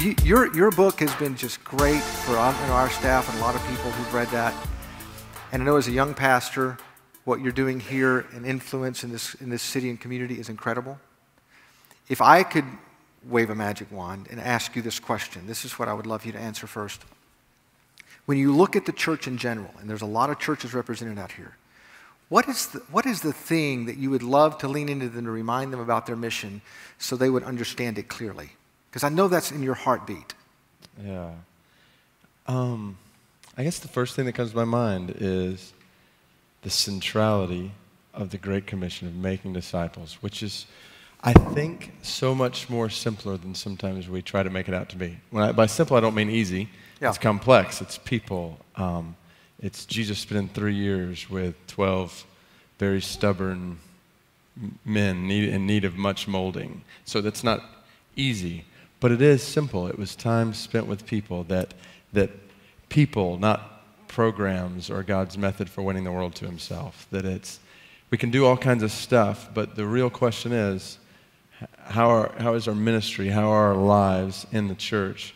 Your book has been just great for our staff and a lot of people who've read that. And I know as a young pastor, what you're doing here and influence in this city and community is incredible. If I could wave a magic wand and ask you this question, this is what I would love you to answer first. When you look at the church in general, and there's a lot of churches represented out here, what is the thing that you would love to lean into them to remind them about their mission so they would understand it clearly? Because I know that's in your heartbeat. Yeah. I guess the first thing that comes to my mind is the centrality of the Great Commission of making disciples, which is, I think, so much more simpler than sometimes we try to make it out to be. By simple, I don't mean easy. Yeah. It's complex. It's people. It's Jesus spending 3 years with 12 very stubborn men in need of much molding. So that's not easy, but it is simple. It was time spent with people that people, not programs, are God's method for winning the world to himself. We can do all kinds of stuff, but the real question is, how is our ministry, how are our lives in the church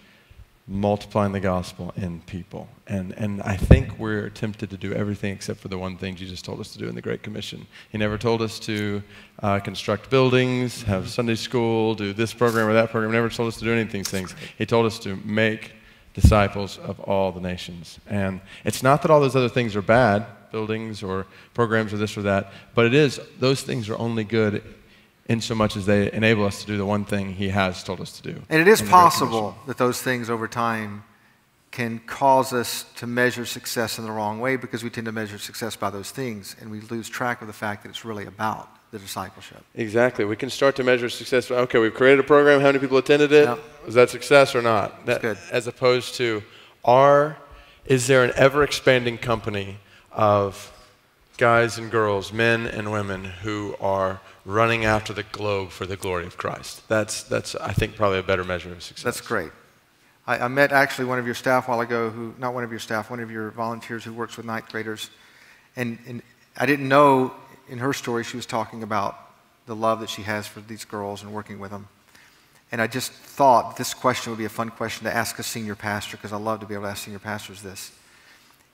multiplying the gospel in people? And I think we're tempted to do everything except for the one thing Jesus told us to do in the Great Commission. He never told us to construct buildings, have Sunday school, do this program or that program. He never told us to do any of these things. He told us to make disciples of all the nations. And it's not that all those other things are bad, buildings or programs or this or that, but it is, those things are only good in so much as they enable us to do the one thing he has told us to do. And it is possible that those things over time can cause us to measure success in the wrong way, because we tend to measure success by those things and we lose track of the fact that it's really about the discipleship. Exactly. We can start to measure success. Okay, we've created a program. How many people attended it? Yep. Was that success or not? That's good. As opposed to, is there an ever-expanding company of guys and girls, men and women who are running after the globe for the glory of Christ? That's I think, probably a better measure of success. That's great. I met actually one of your staff a while ago, not one of your staff, one of your volunteers who works with ninth graders. And I didn't know, in her story, she was talking about the love that she has for these girls and working with them. And I just thought this question would be a fun question to ask a senior pastor, because I love to be able to ask senior pastors this.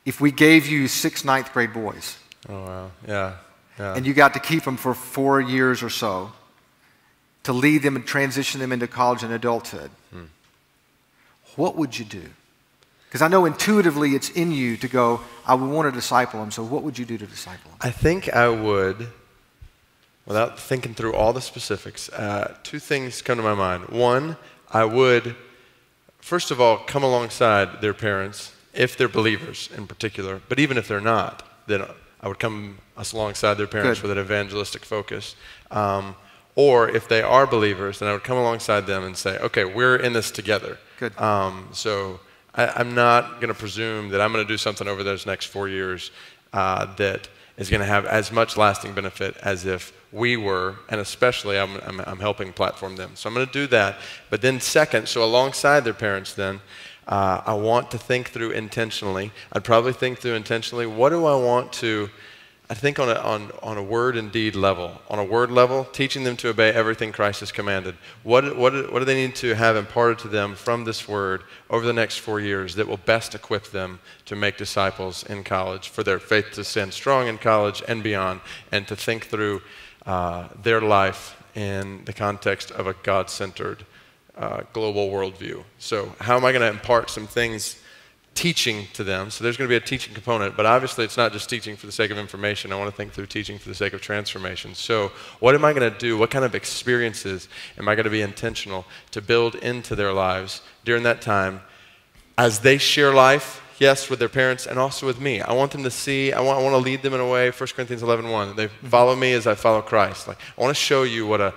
If we gave you 6 ninth grade boys, oh, wow. Yeah. And you got to keep them for 4 years or so to lead them and transition them into college and adulthood, what would you do? Because I know intuitively it's in you to go, I would want to disciple them, so what would you do to disciple them? I think I would, without thinking through all the specifics, 2 things come to my mind. One, I would, first of all, come alongside their parents, if they're believers in particular, but even if they're not, then I would come alongside their parents with an evangelistic focus. Or if they are believers, then I would come alongside them and say, okay, we're in this together. Good. So I'm not going to presume that I'm going to do something over those next 4 years that is going to have as much lasting benefit as if we were, and especially I'm helping platform them. So I'm going to do that. But then second, so alongside their parents then, I want to think through intentionally. I'd probably think through intentionally, what do I want to, I think on a word and deed level. On a word level, teaching them to obey everything Christ has commanded. What do they need to have imparted to them from this word over the next 4 years that will best equip them to make disciples in college, for their faith to stand strong in college and beyond, and to think through their life in the context of a God-centered global worldview. So how am I going to impart some things, teaching to them? So there's going to be a teaching component, but obviously it's not just teaching for the sake of information. I want to think through teaching for the sake of transformation. So what am I going to do? What kind of experiences am I going to be intentional to build into their lives during that time as they share life, yes, with their parents and also with me? I want them to see, I want to lead them in a way, 1 Corinthians 11:1, they follow me as I follow Christ. Like, I want to show you what a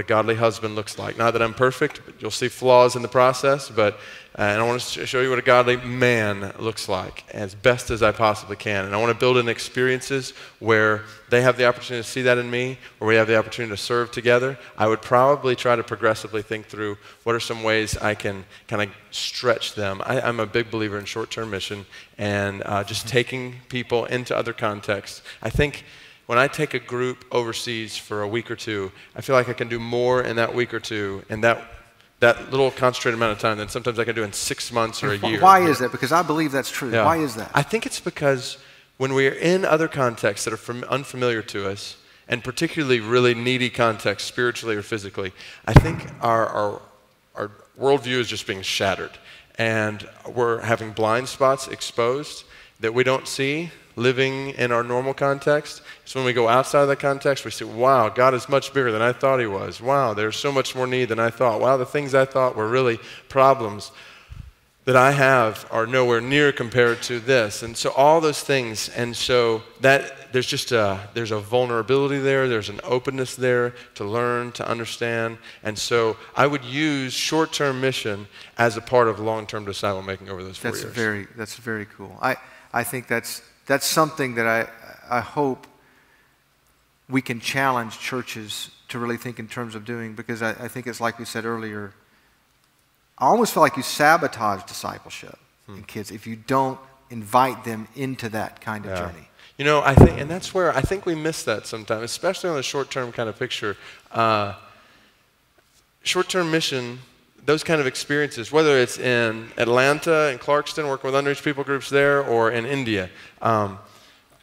godly husband looks like. Not that I'm perfect, but you'll see flaws in the process, but and I want to show you what a godly man looks like as best as I possibly can. And I want to build in experiences where they have the opportunity to see that in me, where we have the opportunity to serve together. I would probably try to progressively think through what are some ways I can kind of stretch them. I'm a big believer in short-term mission and just taking people into other contexts. I think when I take a group overseas for a week or two, I feel like I can do more in that week or two, and that that little concentrated amount of time than sometimes I can do in 6 months or a year. Why is that? Because I believe that's true. Yeah. Why is that? I think it's because when we are in other contexts that are unfamiliar to us, and particularly really needy contexts, spiritually or physically, I think our worldview is just being shattered. And we're having blind spots exposed that we don't see living in our normal context. So when we go outside of that context, we say, wow, God is much bigger than I thought he was. Wow, there's so much more need than I thought. Wow, the things I thought were really problems that I have are nowhere near compared to this. And so all those things, and so that there's a vulnerability there, there's an openness there to learn, to understand. And so I would use short-term mission as a part of long-term disciple making over those 4 years. That's very cool. I think that's something that I hope we can challenge churches to really think in terms of doing, because I think it's like we said earlier, I almost feel like you sabotage discipleship in kids if you don't invite them into that kind of journey. You know, I think, and that's where I think we miss that sometimes, especially on the short-term kind of picture. Short-term mission, those kind of experiences, whether it's in Atlanta and Clarkston, working with unreached people groups there, or in India,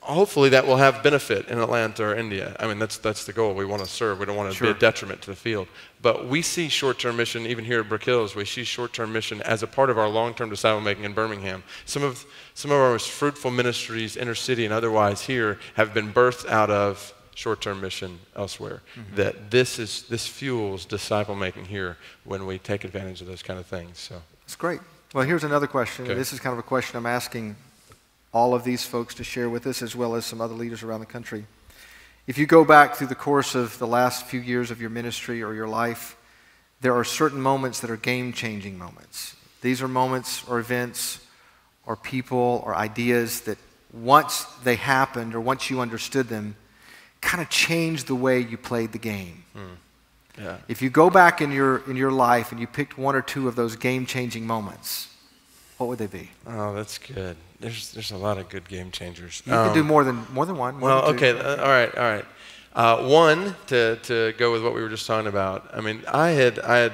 hopefully that will have benefit in Atlanta or India. I mean, that's the goal. We want to serve. We don't want to be a detriment to the field. But we see short-term mission, even here at Brick Hills, we see short-term mission as a part of our long-term disciple making in Birmingham. Some of our most fruitful ministries, inner city and otherwise here, have been birthed out of short-term mission elsewhere. Mm-hmm. That this fuels disciple making here when we take advantage of those kind of things. So that's great. Well, here's another question. Okay. This is kind of a question I'm asking all of these folks to share with us, as well as some other leaders around the country. If you go back through the course of the last few years of your ministry or your life, there are certain moments that are game-changing moments. These are moments or events or people or ideas that once they happened or once you understood them, kind of changed the way you played the game. Yeah. If you go back in your life and you picked one or two of those game-changing moments, what would they be? Oh, that's good. There's a lot of good game changers. You can do more than one. Well, okay, all right. One, to go with what we were just talking about. I mean, I had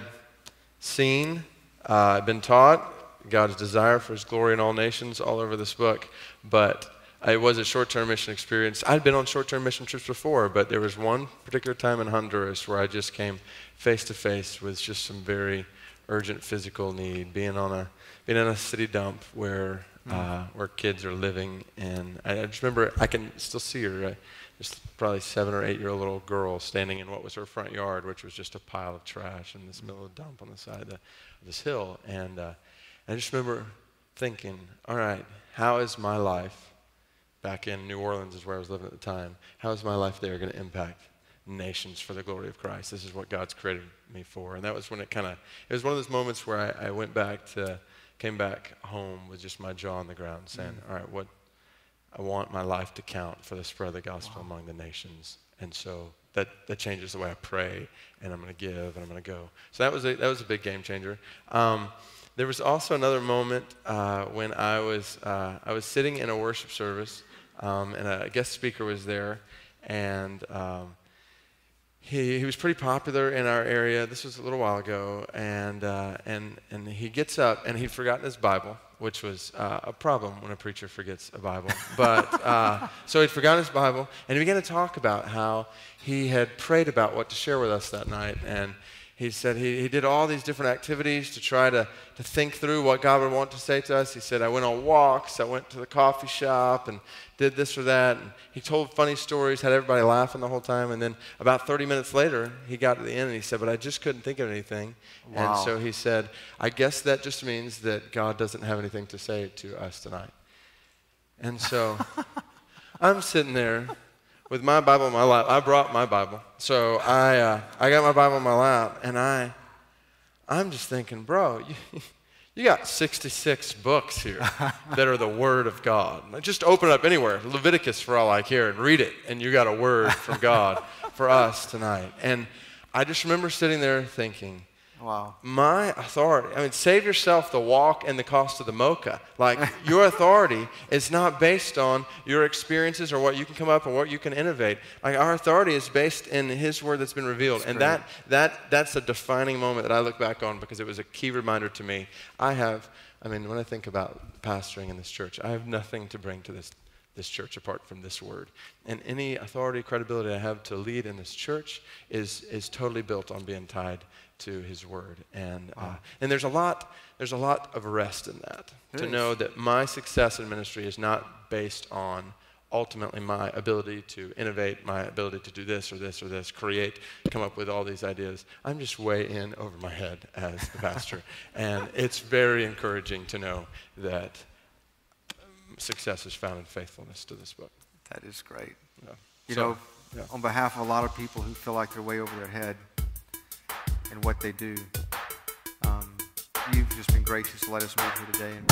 seen, been taught God's desire for His glory in all nations all over this book, but it was a short-term mission experience. I'd been on short-term mission trips before, but there was one particular time in Honduras where I just came face to face with just some very urgent physical need, being in a city dump where kids are living, and I just remember, I can still see her, just probably 7 or 8 year old little girl standing in what was her front yard, which was just a pile of trash in this middle of the dump on the side of this hill. And I just remember thinking, all right, how is my life, back in New Orleans is where I was living at the time, how is my life there going to impact nations for the glory of Christ? This is what God's created me for. And that was when it was one of those moments where I came back home with just my jaw on the ground saying, all right, I want my life to count for the spread of the gospel among the nations. And so that changes the way I pray, and I'm going to give, and I'm going to go. So that was a big game changer. There was also another moment when I was sitting in a worship service, and a guest speaker was there, and he was pretty popular in our area. This was a little while ago, and he gets up, and he'd forgotten his Bible, which was a problem when a preacher forgets a Bible. But so he'd forgotten his Bible, and he began to talk about how he had prayed about what to share with us that night. And he said he did all these different activities to try to think through what God would want to say to us. He said, I went on walks, I went to the coffee shop and did this or that. And he told funny stories, had everybody laughing the whole time. And then about 30 minutes later, he got to the end and he said, but I just couldn't think of anything. Wow. And so he said, I guess that just means that God doesn't have anything to say to us tonight. And so I'm sitting there with my Bible in my lap. I brought my Bible. So I got my Bible in my lap, and I'm just thinking, bro, you got 66 books here that are the Word of God. Just open it up anywhere, Leviticus for all I care, and read it, and you got a word from God for us tonight. And I just remember sitting there thinking, Wow. My authority, I mean, save yourself the walk and the cost of the mocha. Like, your authority is not based on your experiences or what you can come up or what you can innovate. Like, our authority is based in His Word that's been revealed. That's and great. that's a defining moment that I look back on because it was a key reminder to me. When I think about pastoring in this church, I have nothing to bring to this church apart from this Word. And any authority, credibility I have to lead in this church is totally built on being tied to His Word. And there's a lot of rest in that. To know that my success in ministry is not based on ultimately my ability to innovate, my ability to do this or this or this, create, come up with all these ideas. I'm just way in over my head as the pastor. And it's very encouraging to know that success is found in faithfulness to this book. That is great. Yeah. You know, on behalf of a lot of people who feel like they're way over their head in what they do, you've just been gracious to let us move here today. And